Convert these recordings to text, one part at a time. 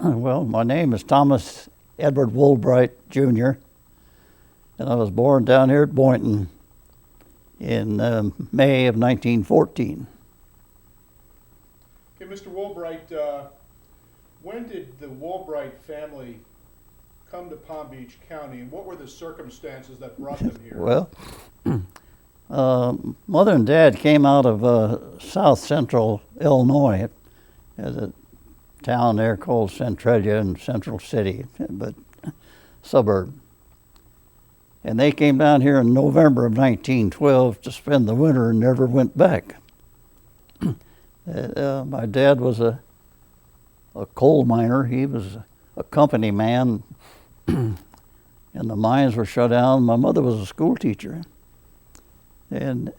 Well, my name is Thomas Edward Woolbright, Jr., and I was born down here at Boynton in May of 1914. Okay, Mr. Woolbright, when did the Woolbright family come to Palm Beach County, and what were the circumstances that brought them here? Well, Mother and Dad came out of south central Illinois, at a town there called Centralia in Central City, but suburb. And they came down here in November of 1912 to spend the winter and never went back. My dad was a coal miner. He was a company man, and the mines were shut down. My mother was a school teacher. And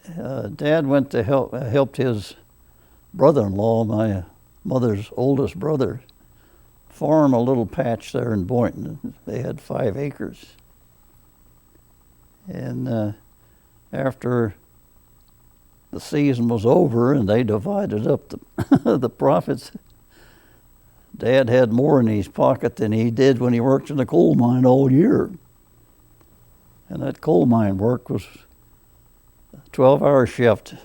Dad went to helped his brother-in-law, my mother's oldest brother, farm a little patch there in Boynton. They had 5 acres. And after the season was over and they divided up the profits, Dad had more in his pocket than he did when he worked in the coal mine all year. And that coal mine work was a 12-hour shift.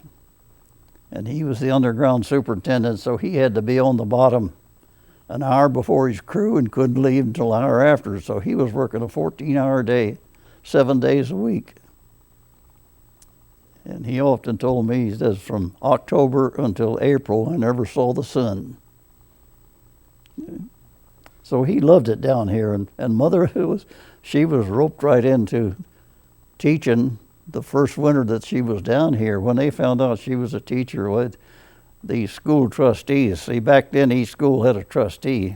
And he was the underground superintendent, so he had to be on the bottom an hour before his crew and couldn't leave until an hour after. So he was working a 14-hour day, 7 days a week. And he often told me, he says, from October until April, I never saw the sun. So he loved it down here. And Mother, she was roped right into teaching the first winter that she was down here. When they found out she was a teacher with the school trustees, see, back then each school had a trustee,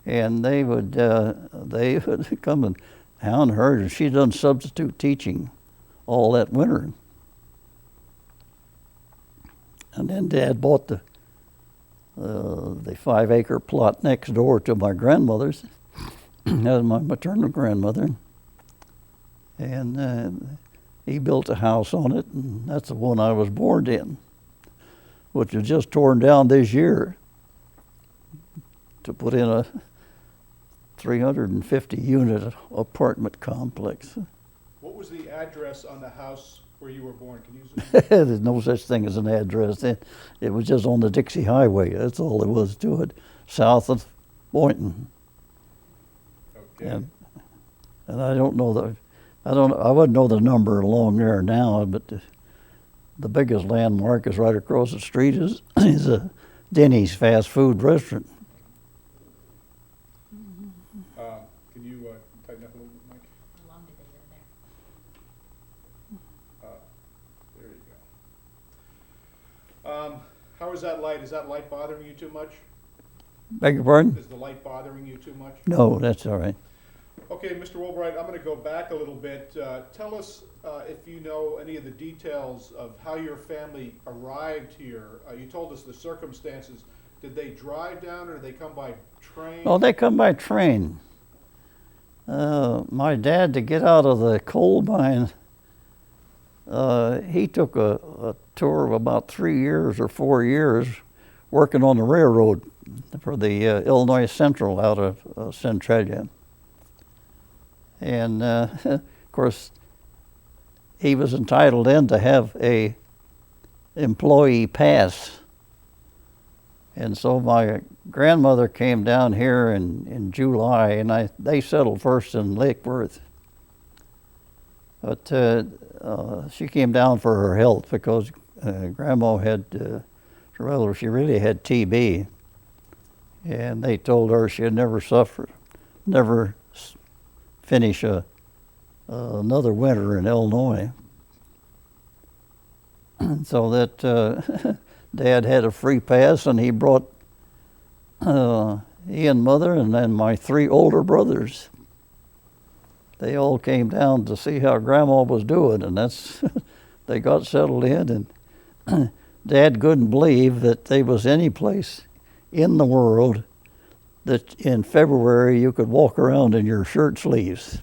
and they would come and hound her, and she done substitute teaching all that winter. And then Dad bought the 5-acre plot next door to my grandmother's. That was my maternal grandmother. And he built a house on it, and that's the one I was born in, which was just torn down this year to put in a 350-unit apartment complex. What was the address on the house where you were born? Can you zoom in? There's no such thing as an address. It was just on the Dixie Highway. That's all there was to it, south of Boynton. Okay. And I don't know I wouldn't know the number along there now, but the biggest landmark is right across the street is a Denny's fast food restaurant. Can you tighten up a little bit, Mike? How long did they live there? There you go. How is that light? Is that light bothering you too much? Beg your pardon? Is the light bothering you too much? No, that's all right. Okay, Mr. Woolbright, I'm going to go back a little bit. Tell us if you know any of the details of how your family arrived here. You told us the circumstances. Did they drive down or did they come by train? Oh, they come by train. My dad, to get out of the coal mine, he took a tour of about 3 years or 4 years working on the railroad for the Illinois Central out of Centralia. And of course, he was entitled then to have a employee pass. And so my grandmother came down here in July, and they settled first in Lake Worth. But she came down for her health because Grandma had, she really had TB. And they told her she had never finish another winter in Illinois. So that Dad had a free pass, and he brought he and Mother and then my 3 older brothers. They all came down to see how Grandma was doing, and that's they got settled in, and Dad couldn't believe that there was any place in the world that in February you could walk around in your shirt sleeves.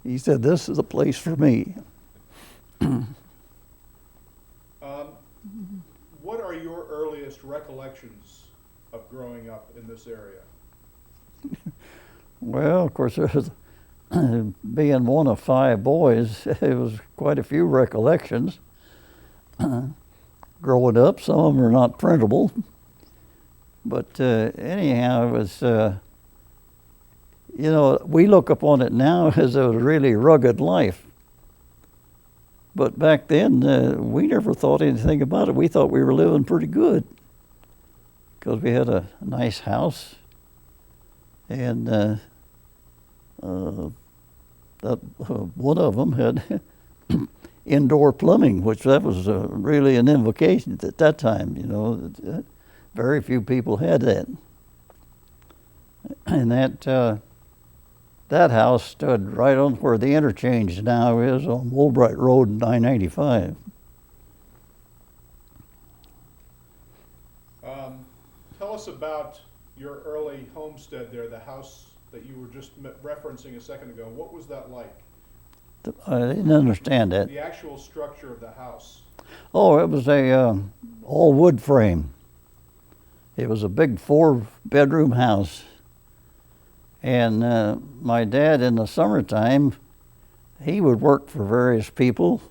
He said, "This is a place for me." What are your earliest recollections of growing up in this area? Well, of course, there was, being one of 5 boys, it was quite a few recollections. Growing up, some of them are not printable. But anyhow, it was, we look upon it now as a really rugged life. But back then, we never thought anything about it. We thought we were living pretty good because we had a nice house, and one of them had indoor plumbing, which that was really an invocation at that time. Very few people had that. And that house stood right on where the interchange now is on Woolbright Road and I-95. Tell us about your early homestead there, the house that you were just referencing a second ago. What was that like? I didn't understand that. The actual structure of the house. Oh, it was a all wood frame. It was a big 4-bedroom house. And my dad, in the summertime, he would work for various people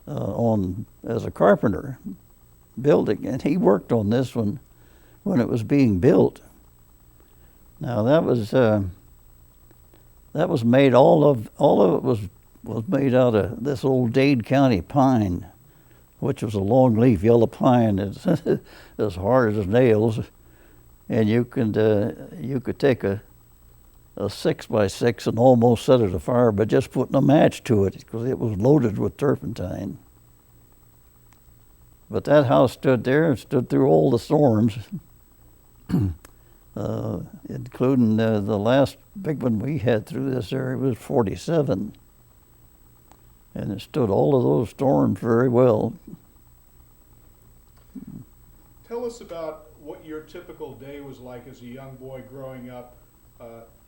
as a carpenter, building. And he worked on this one when it was being built. Now that was made, all of it was made out of this old Dade County pine, which was a long-leaf yellow pine. It's as hard as nails, and you could take a 6x6 and almost set it afire by just putting a match to it, because it was loaded with turpentine. But that house stood there and stood through all the storms, including the last big one we had through this area was 47. And it stood all of those storms very well. Tell us about what your typical day was like as a young boy growing up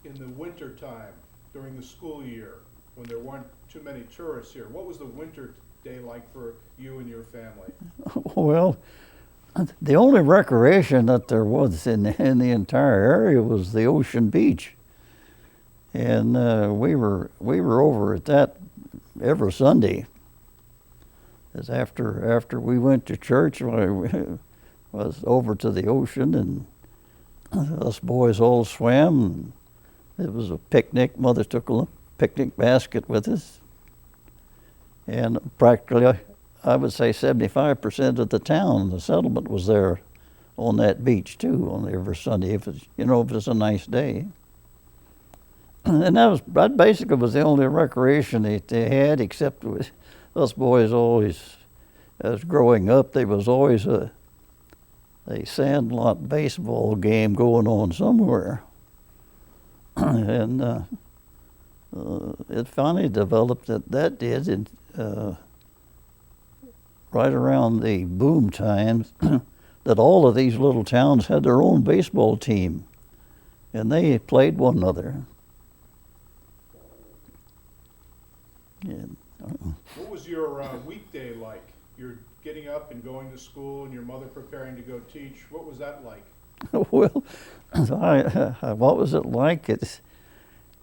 in the winter time during the school year when there weren't too many tourists here. What was the winter day like for you and your family? Well, the only recreation that there was in the entire area was the ocean beach. And we were over at that every Sunday. As after we went to church, I was over to the ocean, and us boys all swam. It was a picnic. Mother took a picnic basket with us, and practically, I would say 75% of the town, the settlement, was there on that beach too on every Sunday if it was a nice day. And that basically was the only recreation that they had, except with us boys always, as growing up, there was always a sandlot baseball game going on somewhere. And it finally developed that did, right around the boom times, that all of these little towns had their own baseball team, and they played one another. And, what was your weekday like? You're getting up and going to school, and your mother preparing to go teach. What was that like? Well, what was it like? It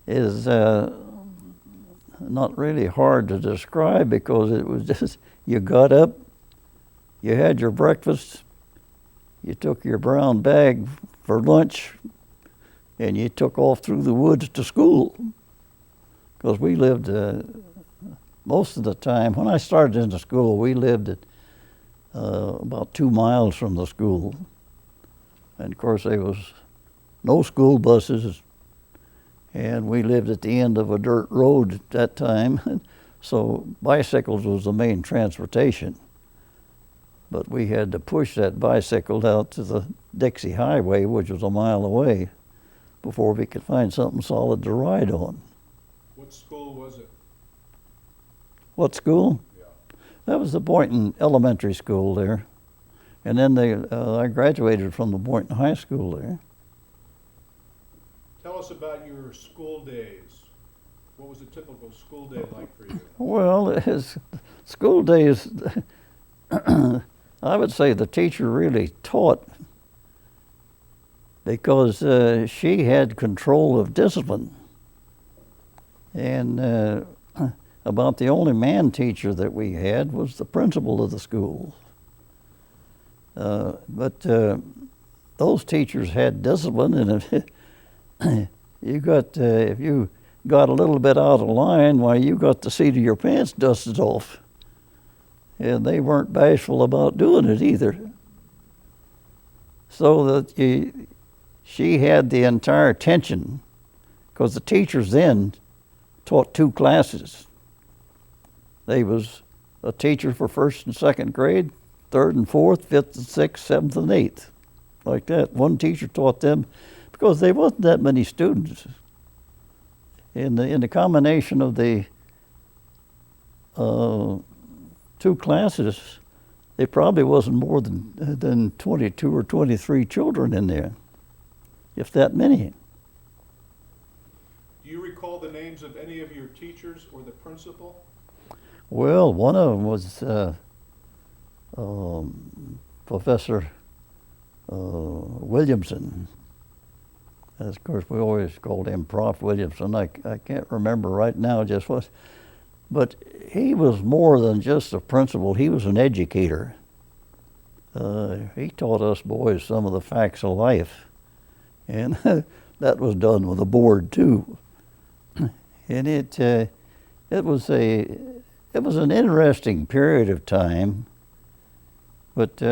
is not really hard to describe, because it was just, you got up, you had your breakfast, you took your brown bag for lunch, and you took off through the woods to school. Because we lived, most of the time, when I started into school, we lived at about 2 miles from the school. And of course there was no school buses, and we lived at the end of a dirt road at that time, so bicycles was the main transportation. But we had to push that bicycle out to the Dixie Highway, which was a mile away, before we could find something solid to ride on. What school was it? What school? Yeah. That was the Boynton Elementary School there. And then I graduated from the Boynton High School there. Tell us about your school days. What was a typical school day like for you? Well, school days, I would say the teacher really taught because she had control of discipline. And about the only man teacher that we had was the principal of the school. But those teachers had discipline, and if if you got a little bit out of line, why, you got the seat of your pants dusted off. And they weren't bashful about doing it either. So that she had the entire attention, because the teachers then taught 2 classes. They was a teacher for 1st and 2nd grade, 3rd and 4th, 5th and 6th, 7th and 8th, like that. One teacher taught them, because there wasn't that many students. In the combination of the 2 classes, there probably wasn't more than 22 or 23 children in there, if that many. Do you recall the names of any of your teachers or the principal? Well, one of them was Professor Williamson. Of course, we always called him Prof. Williamson. I can't remember right now just what, but he was more than just a principal. He was an educator. He taught us boys some of the facts of life, and that was done with a board too. And it was an interesting period of time, but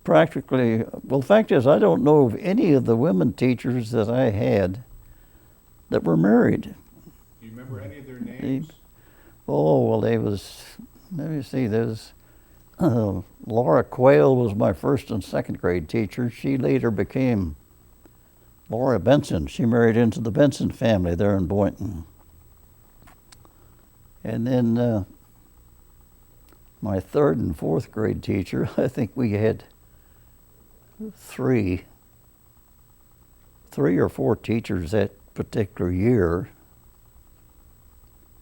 practically, well, the fact is, I don't know of any of the women teachers that I had that were married. Do you remember any of their names? Oh, well, let me see, there's Laura Quayle was my 1st and 2nd grade teacher. She later became Laura Benson. She married into the Benson family there in Boynton. And then my 3rd and 4th grade teacher, I think we had three or 4 teachers that particular year,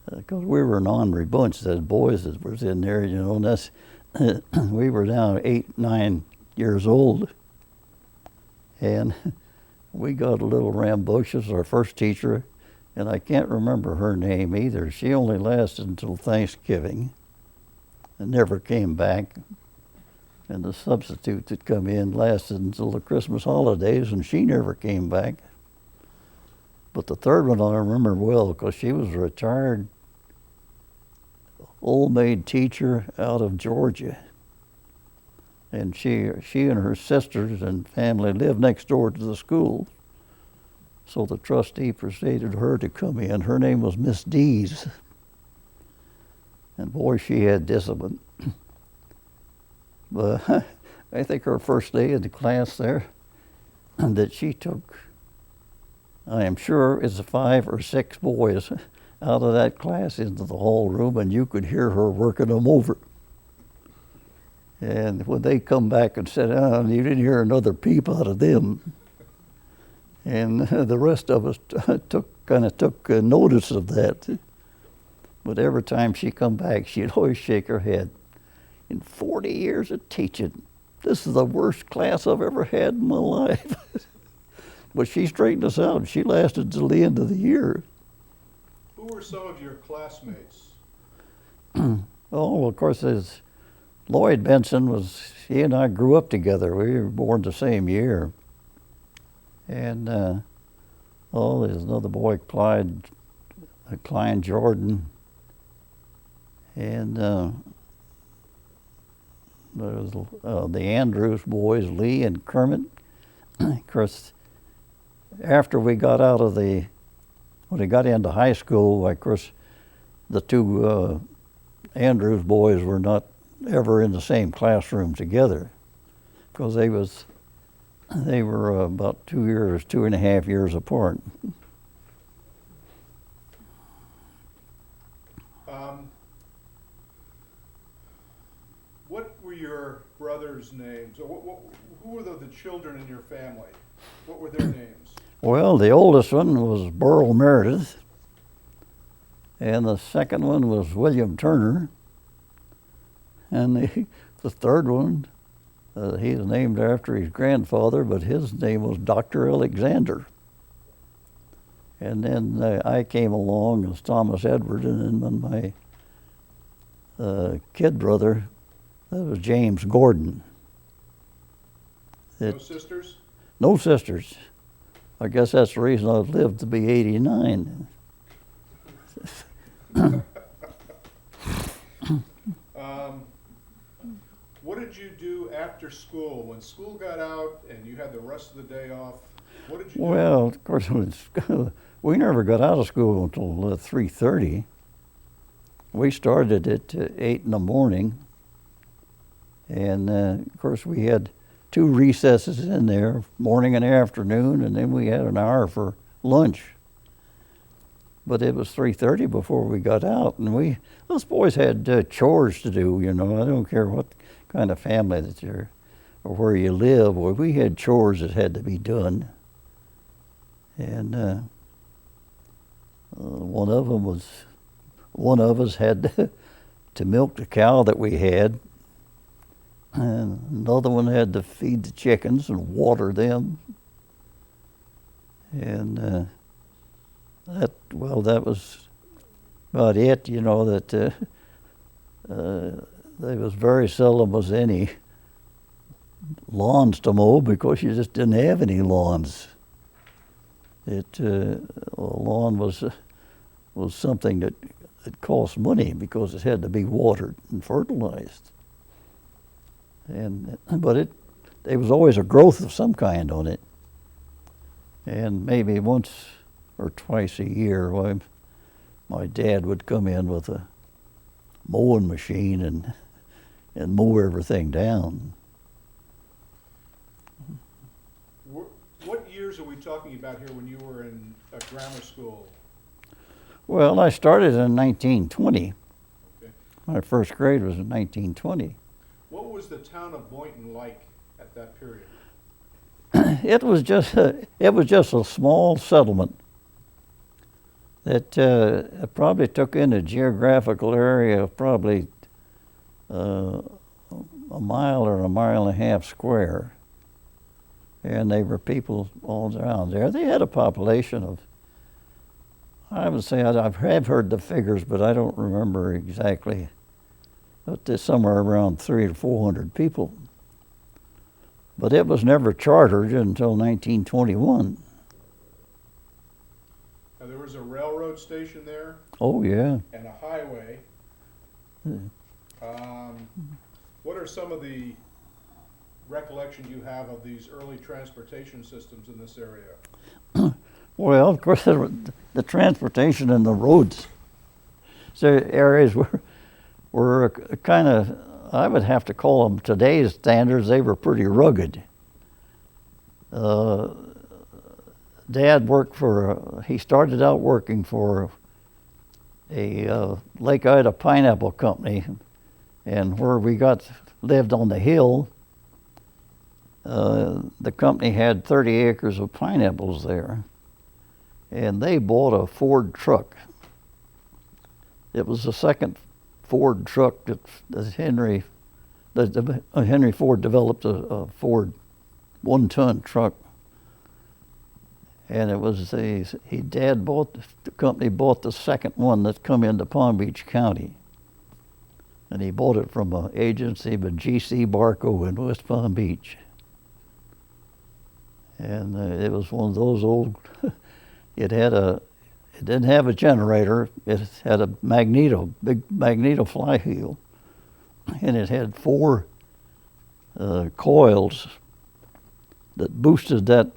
because we were an ornery bunch. Those boys that was in there, and that's we were now 8, 9 years old, and we got a little rambunctious. Our first teacher, and I can't remember her name either. She only lasted until Thanksgiving and never came back. And the substitute that come in lasted until the Christmas holidays, and she never came back. But the 3rd one I remember well, because she was a retired old maid teacher out of Georgia. And she and her sisters and family lived next door to the school. So the trustee persuaded her to come in. Her name was Miss Dees. And boy, she had discipline. But I think her first day in the class there, that she took, I am sure it's 5 or 6 boys out of that class into the hall room, and you could hear her working them over. And when they come back and said, "Oh, you didn't hear another peep out of them," and the rest of us took notice of that. But every time she come back, she'd always shake her head. In 40 years of teaching, this is the worst class I've ever had in my life. But she straightened us out. She lasted till the end of the year. Who were some of your classmates? Oh, well, of course, there's Lloyd Benson. He and I grew up together. We were born the same year. And, there's another boy, Klein Jordan. And there was the Andrews boys, Lee and Kermit. Of course, after we got when we got into high school, of course, the 2 Andrews boys were not ever in the same classroom together, because they were about 2.5 years apart. What were your brothers' names? Or who were the children in your family? What were their names? Well, the oldest one was Burl Meredith, and the second one was William Turner, and the 3rd one He was named after his grandfather, but his name was Dr. Alexander. And then I came along as Thomas Edward, and then when my kid brother, that was James Gordon. No sisters? No sisters. I guess that's the reason I've lived to be 89. What did you do after school? When school got out and you had the rest of the day off, what did you do? Well, of course, we never got out of school until 3:30. We started at 8 in the morning. And, of course, we had 2 recesses in there, morning and afternoon, and then we had an hour for lunch. But it was 3:30 before we got out, and those boys had chores to do, you know. I don't care what kind of family that you're or where you live. Well, we had chores that had to be done. And one of us had to milk the cow that we had, and another one had to feed the chickens and water them. And that was about it, you know, that there was very seldom was any lawns to mow because you just didn't have any lawns. A lawn was something that cost money because it had to be watered and fertilized. But there was always a growth of some kind on it. And maybe once or twice a year, my dad would come in with a mowing machine and mow everything down. What years are we talking about here when you were in grammar school? Well, I started in 1920. Okay. My first grade was in 1920. What was the town of Boynton like at that period? It was just a small settlement that probably took in a geographical area of probably a mile or a mile and a half square. And they were people all around there. They had a population of, I would say, I have heard the figures, but I don't remember exactly, but there's somewhere around 300 to 400 people. But it was never chartered until 1921. Now, there was a railroad station there? Oh, yeah. And a highway. What are some of the recollection you have of these early transportation systems in this area? Well, of course, the transportation and the roads. So areas were kind of, I would have to call them today's standards, they were pretty rugged. Dad he started out working for a Lake Ida pineapple company, and where we lived on the hill, the company had 30 acres of pineapples there, and they bought a Ford truck. It was the second Ford truck that Henry Ford developed, a Ford 1-ton truck. And it was the company bought the second one that come into Palm Beach County. And he bought it from an agency by G.C. Barco in West Palm Beach. And it was one of those old, it didn't have a generator, it had a big magneto flywheel. And it had 4 coils that boosted that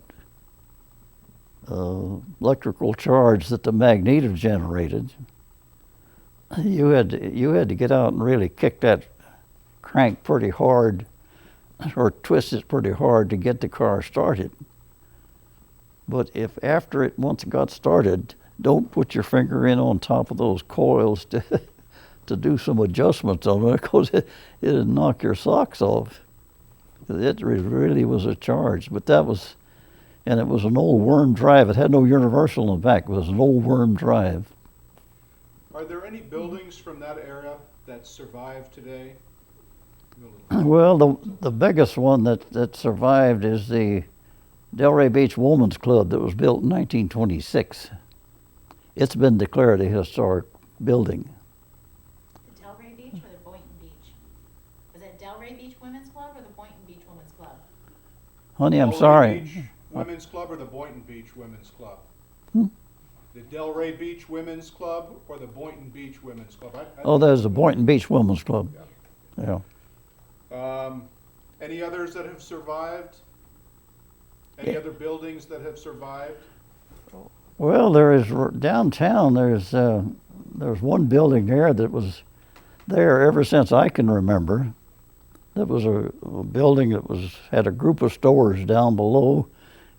electrical charge that the magneto generated. You had to get out and really kick that crank pretty hard, or twist it pretty hard to get the car started. But if after it once got started, don't put your finger in on top of those coils to do some adjustments on it, because it'd knock your socks off. It really was a charge, but it was an old worm drive. It had no universal in the back. It was an old worm drive. Are there any buildings from that era that survive today? Well, the biggest one that survived is the Delray Beach Women's Club that was built in 1926. It's been declared a historic building. The Delray Beach or the Boynton Beach? Was it Delray Beach Women's Club or the Boynton Beach Women's Club? Honey, I'm Delray sorry. Beach Women's Club or the Boynton Beach Women's Club? Hmm? The Delray Beach Women's Club or the Boynton Beach Women's Club? Oh, there's the Boynton Beach Women's Club. Yeah. Any others that have survived? Any other buildings that have survived? Well, there is downtown. There's one building there that was there ever since I can remember. That was a building that had a group of stores down below,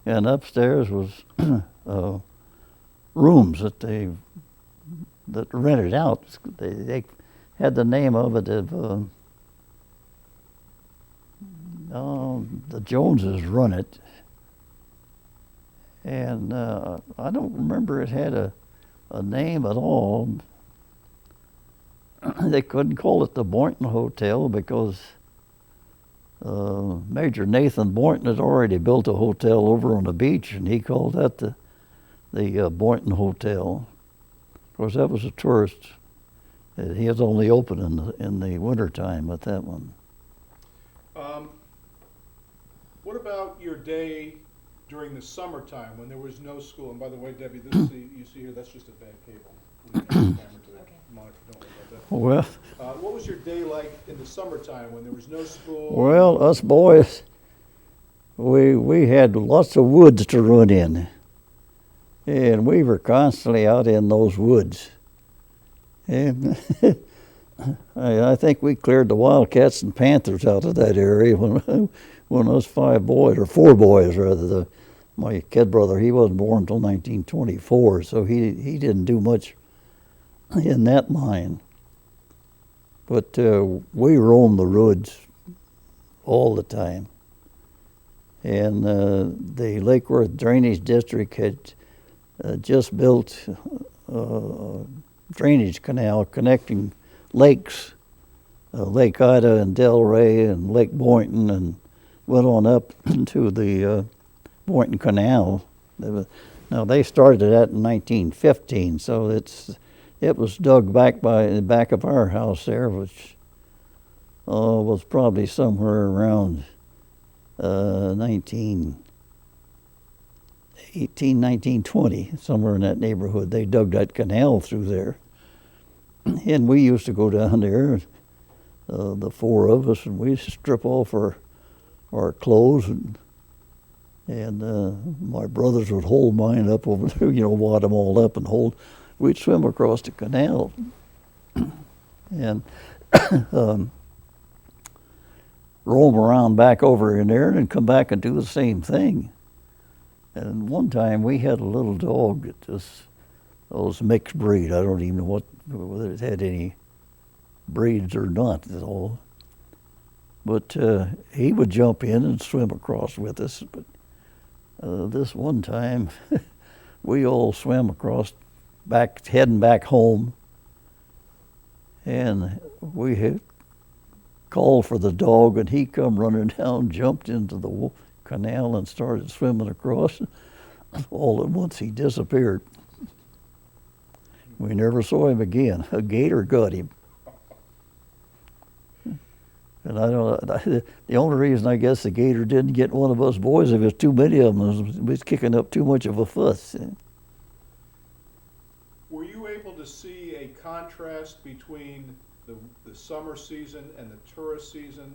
and upstairs was rooms that rented out. They had the name of it of the Joneses run it. And I don't remember it had a name at all. They couldn't call it the Boynton Hotel because Major Nathan Boynton had already built a hotel over on the beach, and he called that the Boynton Hotel. Of course, that was a tourist. He was only open in the wintertime at that one. What about your day during the summertime when there was no school? And by the way, Debbie, this you see here, that's just a bad cable. We can camera to the monitor. Don't worry about that. Well, What was your day like in the summertime when there was no school? well, us boys, we had lots of woods to run in, and we were constantly out in those woods. And I think we cleared the wildcats and panthers out of that area when us four boys rather. My kid brother, he wasn't born until 1924, so he didn't do much in that line. But we roamed the woods all the time. And the Lake Worth Drainage District had just built a drainage canal connecting lakes, Lake Ida and Delray and Lake Boynton, and went on up to the Boynton Canal. Now they started that in 1915, so it was dug back by the back of our house there, which was probably somewhere around 1920, somewhere in that neighborhood. They dug that canal through there. And we used to go down there, the four of us, and we'd strip off our clothes, and my brothers would hold mine up over there, wad them all up and we'd swim across the canal. And roam around back over in there and come back and do the same thing. And one time we had a little dog that was mixed breed. I don't even know whether it had any breeds or not at all. But he would jump in and swim across with us. But this one time, we all swam across, heading back home, and we had called for the dog, and he come running down, jumped into the canal, and started swimming across. All at once, he disappeared. We never saw him again. A gator got him. And the only reason I guess the gator didn't get one of us boys, if there's too many of them, was kicking up too much of a fuss. Were you able to see a contrast between the summer season and the tourist season,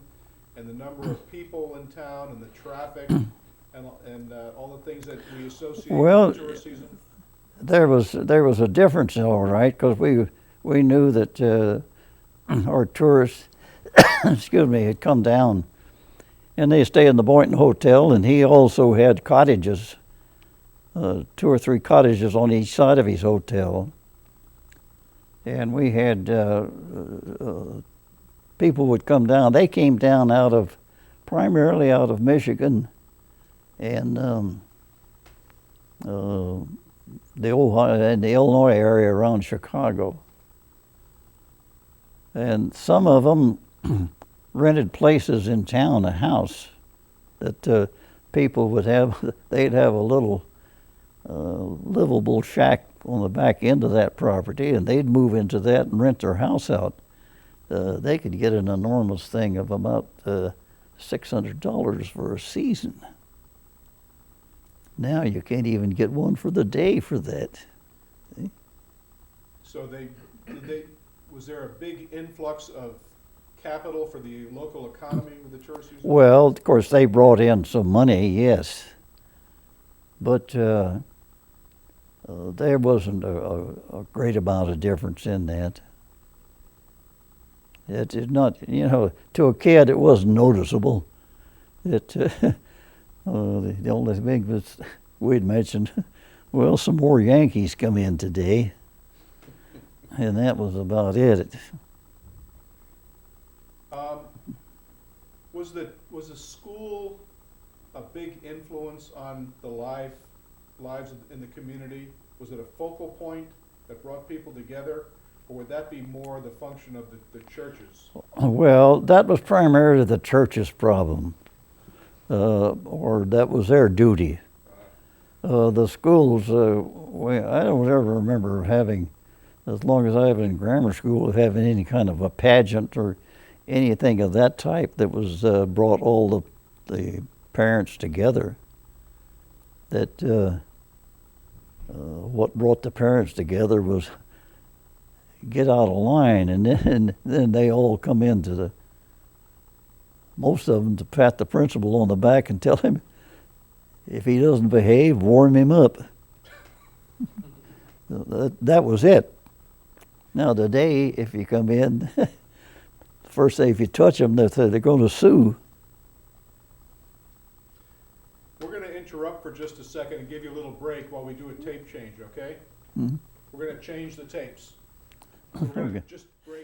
and the number of people in town and the traffic and all the things that we associate with the tourist season? There was a difference, all right, because we knew that our tourists, had come down, and they stay in the Boynton Hotel, and he also had cottages, 2 or 3 cottages on each side of his hotel. And we had people would come down. They came down primarily out of Michigan and the Ohio and the Illinois area around Chicago. And some of them rented places in town, a house that people would have. They'd have a little livable shack on the back end of that property, and they'd move into that and rent their house out. They could get an enormous thing of about $600 for a season. Now you can't even get one for the day for that. So was there a big influx of capital for the local economy with the church? Well, of course, they brought in some money, yes. But there wasn't a great amount of difference in that. It is not, to a kid it wasn't noticeable. The only thing was we'd mentioned, well, some more Yankees come in today. And that was about it. Was the school a big influence on the lives in the community? Was it a focal point that brought people together, or would that be more the function of the churches? Well, that was primarily the church's problem, or that was their duty. The schools, I don't ever remember having, as long as I was in grammar school, of having any kind of a pageant or anything of that type that was brought all the parents together. That what brought the parents together was get out of line, and then they all come into most of them to pat the principal on the back and tell him if he doesn't behave, warm him up. That was it. Now today, if you come in, first day if you touch them, they're going to sue. We're going to interrupt for just a second and give you a little break while we do a tape change, okay? Mm-hmm. We're going to change the tapes. So we're going to just break.